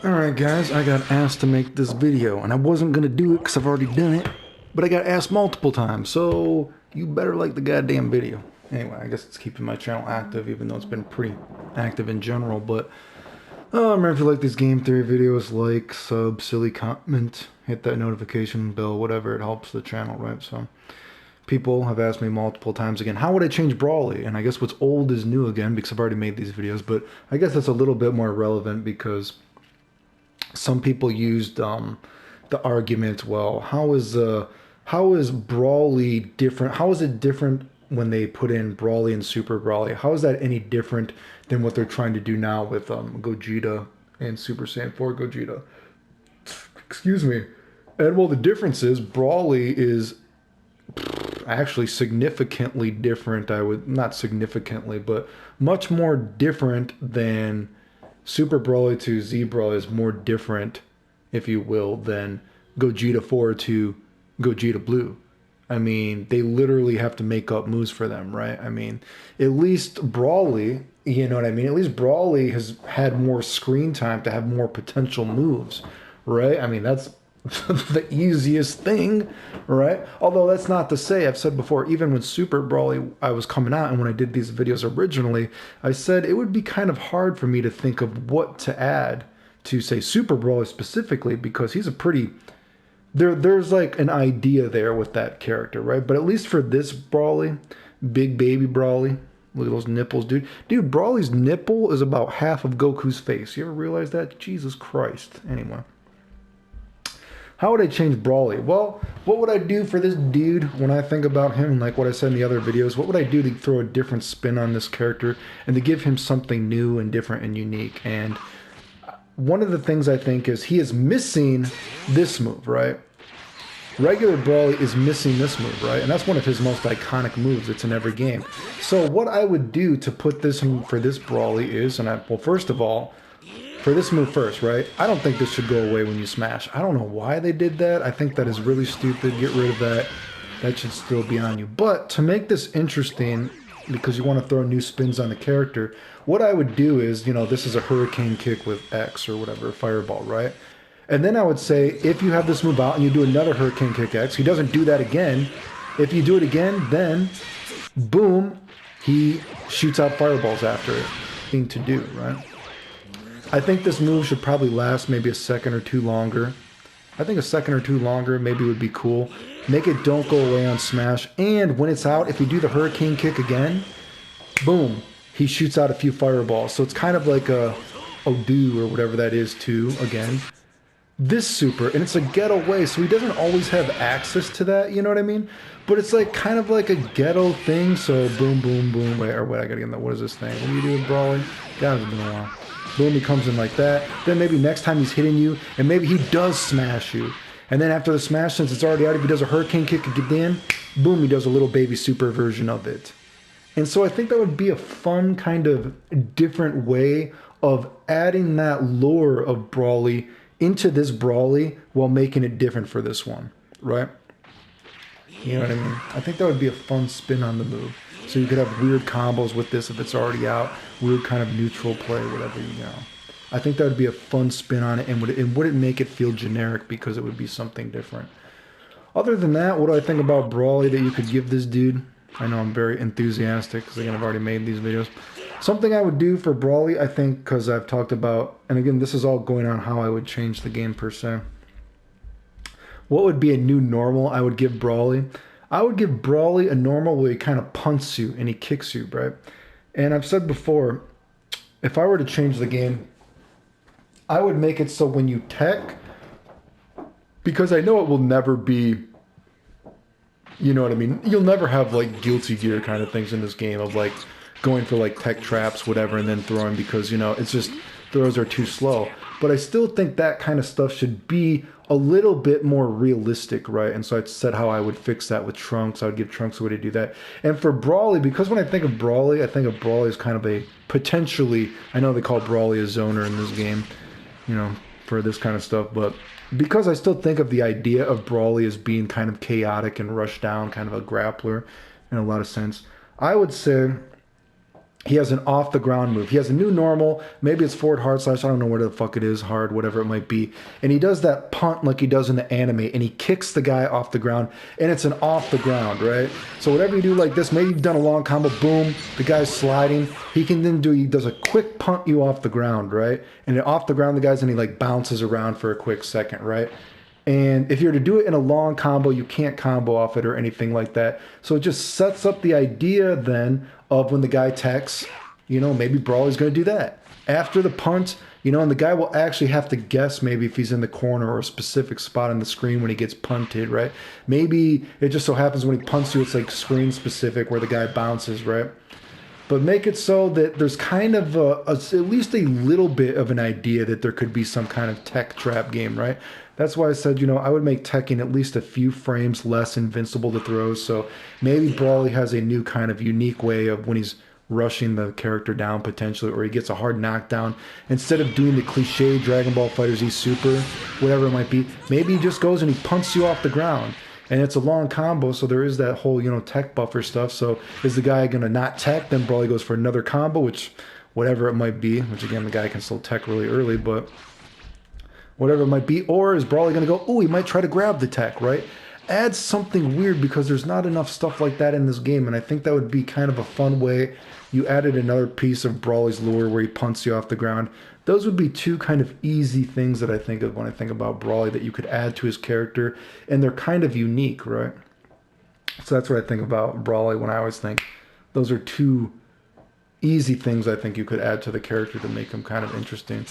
Alright guys, I got asked to make this video, and I wasn't gonna do it because I've already done it, but I got asked multiple times, so you better like the goddamn video. Anyway, I guess it's keeping my channel active, even though it's been pretty active in general, but remember, if you like these game theory videos, like, sub, silly comment, hit that notification bell, whatever, it helps the channel, right? So people have asked me multiple times again, how would I change Brawly? And I guess what's old is new again, because I've already made these videos, but I guess that's a little bit more relevant because some people used the argument, well, how is Brawly different? How is it different when they put in Brawly and Super Brawly? How is that any different than what they're trying to do now with Gogeta and Super Saiyan 4 Gogeta? Excuse me. And well, the difference is Brawly is actually significantly different. Not significantly, but much more different than Super Brawly to Z Brawly is more different, if you will, than Gogeta 4 to Gogeta Blue. I mean, they literally have to make up moves for them, right? I mean, at least Brawly, you know what I mean? At least Brawly has had more screen time to have more potential moves, right? I mean, that's the easiest thing, right? Although that's not to say, I've said before, even when Super Brawly I was coming out and when I did these videos originally, I said it would be kind of hard for me to think of what to add to, say, Super Brawly specifically, because he's a pretty... There's like an idea there with that character, right? But at least for this Brawly, big baby Brawly, look at those nipples, dude. Dude, Brawly's nipple is about half of Goku's face. You ever realize that? Jesus Christ. Anyway. How would I change Brawly? Well, what would I do for this dude when I think about him, like what I said in the other videos? What would I do to throw a different spin on this character and to give him something new and different and unique? And one of the things I think is he is missing this move, right? Regular Brawly is missing this move, right? And that's one of his most iconic moves. It's in every game. So what I would do to put this in for this Brawly is, well, first of all, for this move first, right? I don't think this should go away when you smash. I don't know why they did that. I think that is really stupid. Get rid of that. That should still be on you. But to make this interesting, because you want to throw new spins on the character, what I would do is, you know, this is a hurricane kick with X or whatever, fireball, right? And then I would say, if you have this move out and you do another hurricane kick X, he doesn't do that again. If you do it again, then boom, he shoots out fireballs after it. Thing to do, right? I think this move should probably last maybe a second or two longer. I think a second or two longer maybe would be cool. Make it don't go away on smash. And when it's out, if you do the hurricane kick again, boom, he shoots out a few fireballs. So it's kind of like a Odu or whatever that is too, again. This super, and it's a getaway, so he doesn't always have access to that, you know what I mean? But it's like kind of like a ghetto thing, so boom, boom, boom. Wait, I gotta get in that. What is this thing? What are you doing, Brawly? That hasn't been a while. Boom, he comes in like that. Then maybe next time he's hitting you, and maybe he does smash you. And then after the smash, since it's already out, if he does a hurricane kick again, boom, he does a little baby super version of it. And so I think that would be a fun kind of different way of adding that lore of Brawly into this Brawly while making it different for this one, right? You know what I mean? I think that would be a fun spin on the move. So you could have weird combos with this if it's already out, weird kind of neutral play, whatever, you know. I think that would be a fun spin on it, and would it make it feel generic because it would be something different. Other than that, what do I think about Brawly that you could give this dude? I know I'm very enthusiastic because again, I've already made these videos. Something I would do for Brawly, I think, because I've talked about, and again, this is all going on how I would change the game per se. What would be a new normal I would give Brawly? I would give Brawly a normal where he kind of punts you and he kicks you, right? And I've said before, if I were to change the game, I would make it so when you tech, because I know it will never be, you know what I mean? You'll never have like Guilty Gear kind of things in this game of like going for like tech traps, whatever, and then throwing because, you know, it's just throws are too slow. But I still think that kind of stuff should be a little bit more realistic, right? And so I said how I would fix that with Trunks. I would give Trunks a way to do that. And for Brawly, because when I think of Brawly, I think of Brawly as kind of a potentially, I know they call Brawly a zoner in this game, you know, for this kind of stuff, but because I still think of the idea of Brawly as being kind of chaotic and rushed down, kind of a grappler in a lot of sense, I would say he has an off the ground move. He has a new normal. Maybe it's forward hard slash. I don't know what the fuck it is. Hard, whatever it might be. And he does that punt like he does in the anime. And he kicks the guy off the ground. And it's an off the ground, right? So whatever you do like this, maybe you've done a long combo. Boom. The guy's sliding. He can then he does a quick punt you off the ground, right? And then off the ground, the guy's and he like bounces around for a quick second, right? And if you're to do it in a long combo, you can't combo off it or anything like that. So it just sets up the idea then of when the guy techs, you know, maybe Brawly's going to do that. After the punt, you know, and the guy will actually have to guess maybe if he's in the corner or a specific spot on the screen when he gets punted, right? Maybe it just so happens when he punts you, it's like screen specific where the guy bounces, right? But make it so that there's kind of at least a little bit of an idea that there could be some kind of tech trap game, right? That's why I said, you know, I would make teching at least a few frames less invincible to throws. So maybe Brawly has a new kind of unique way of when he's rushing the character down potentially, or he gets a hard knockdown. Instead of doing the cliche Dragon Ball FighterZ Super, whatever it might be, maybe he just goes and he punts you off the ground. And it's a long combo, so there is that whole, you know, tech buffer stuff. So is the guy going to not tech? Then Brawly goes for another combo, which whatever it might be, which again, the guy can still tech really early, but whatever it might be. Or is Brawly going to go, oh, he might try to grab the tech, right? Add something weird because there's not enough stuff like that in this game. And I think that would be kind of a fun way. You added another piece of Brawly's lure where he punts you off the ground. Those would be two kind of easy things that I think of when I think about Brawly that you could add to his character. And they're kind of unique, right? So that's what I think about Brawly when I always think those are two easy things I think you could add to the character to make him kind of interesting.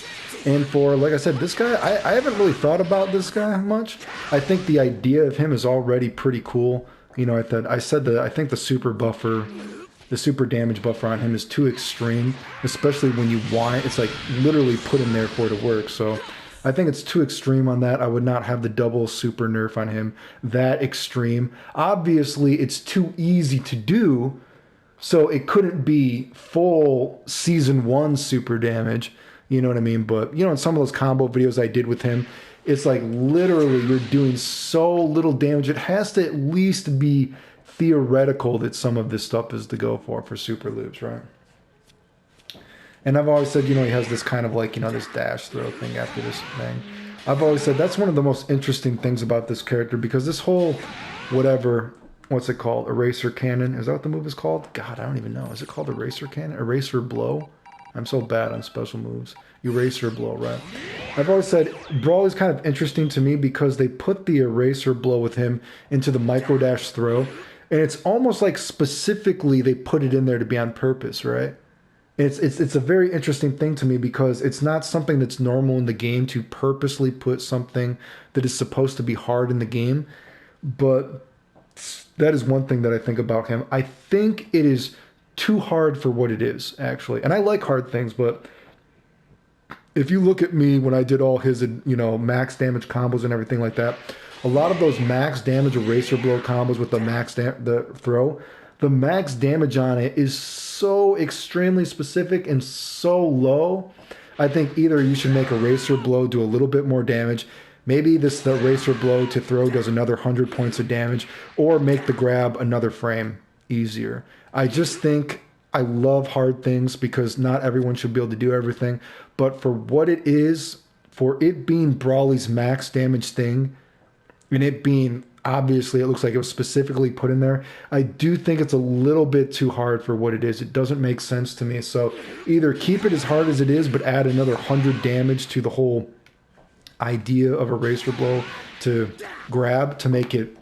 And for, like I said, this guy, I haven't really thought about this guy much. I think the idea of him is already pretty cool. You know, I think the super buffer, the super damage buffer on him is too extreme, especially when you want it. It's like literally put in there for it to work. So I think it's too extreme on that. I would not have the double super nerf on him that extreme. Obviously, it's too easy to do, so it couldn't be full season 1 super damage. You know what I mean? But, you know, in some of those combo videos I did with him, it's like literally you're doing so little damage. It has to at least be theoretical that some of this stuff is to go for super loops, right? And I've always said, you know, he has this kind of like, you know, this dash throw thing after this thing. I've always said that's one of the most interesting things about this character, because this whole whatever, what's it called? Eraser Cannon. Is that what the move is called? God, I don't even know. Is it called Eraser Cannon? Eraser Blow? I'm so bad on special moves. Eraser Blow, right? I've always said Brawl is kind of interesting to me because they put the Eraser Blow with him into the micro dash throw. And it's almost like specifically they put it in there to be on purpose, right? It's a very interesting thing to me because it's not something that's normal in the game to purposely put something that is supposed to be hard in the game. But that is one thing that I think about him. I think it is too hard for what it is, actually. And I like hard things, but if you look at me when I did all his, you know, max damage combos and everything like that, a lot of those max damage eraser blow combos with the throw, the max damage on it is so extremely specific and so low. I think either you should make eraser blow do a little bit more damage. Maybe the eraser blow to throw does another 100 points of damage, or make the grab another frame easier. I just think I love hard things because not everyone should be able to do everything. But for what it is, for it being Brawly's max damage thing, and it being, obviously, it looks like it was specifically put in there, I do think it's a little bit too hard for what it is. It doesn't make sense to me. So either keep it as hard as it is, but add another 100 damage to the whole idea of a eraser blow to grab to make it,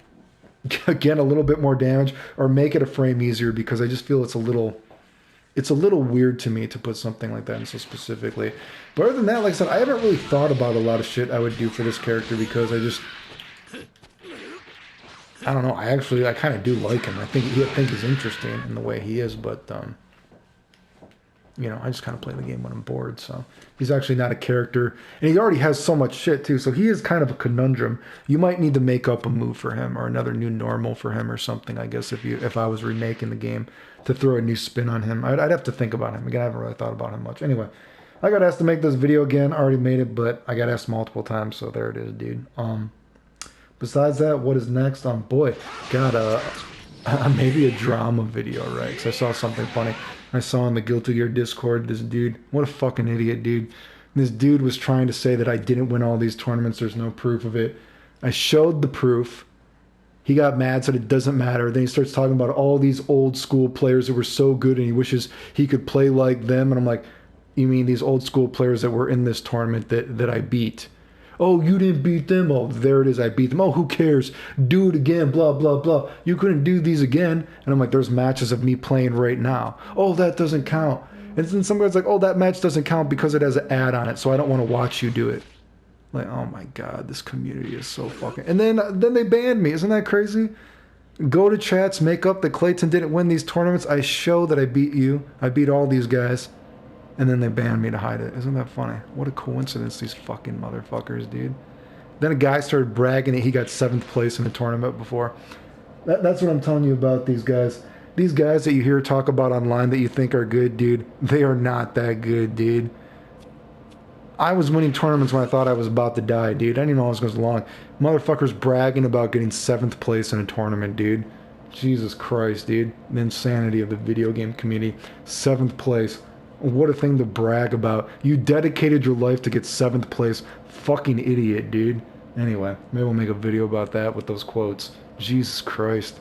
again, a little bit more damage, or make it a frame easier, because I just feel it's a little weird to me to put something like that in so specifically. But other than that, like I said, I haven't really thought about a lot of shit I would do for this character, because I don't know. I kind of do like him. I think he's interesting in the way he is, but you know, I just kind of play the game when I'm bored. So he's actually not a character, and he already has so much shit too. So he is kind of a conundrum. You might need to make up a move for him or another new normal for him or something. I guess if I was remaking the game to throw a new spin on him, I'd have to think about him again. I haven't really thought about him much. Anyway, I got asked to make this video again. I already made it, but I got asked multiple times, so there it is, dude. Besides that, what is next? Boy, got maybe a drama video, right? Because I saw something funny. I saw in the Guilty Gear Discord, this dude, what a fucking idiot, dude. This dude was trying to say that I didn't win all these tournaments. There's no proof of it. I showed the proof. He got mad, said it doesn't matter. Then he starts talking about all these old school players that were so good and he wishes he could play like them. And I'm like, you mean these old school players that were in this tournament that I beat? Oh, you didn't beat them? Oh, there it is, I beat them. Oh, who cares? Do it again, blah, blah, blah. You couldn't do these again. And I'm like, there's matches of me playing right now. Oh, that doesn't count. And then some guy's like, oh, that match doesn't count because it has an ad on it, so I don't want to watch you do it. Like, oh my God, this community is so fucking... And then they banned me. Isn't that crazy? Go to chats, make up that Clayton didn't win these tournaments. I show that I beat you. I beat all these guys. And then they banned me to hide it. Isn't that funny? What a coincidence, these fucking motherfuckers, dude. Then a guy started bragging that he got 7th place in a tournament before. That's what I'm telling you about these guys. These guys that you hear talk about online that you think are good, dude, they are not that good, dude. I was winning tournaments when I thought I was about to die, dude. I didn't even know I was going to long. Motherfuckers bragging about getting 7th place in a tournament, dude. Jesus Christ, dude. The insanity of the video game community. 7th place. What a thing to brag about. You dedicated your life to get 7th place. Fucking idiot, dude. Anyway, maybe we'll make a video about that with those quotes. Jesus Christ.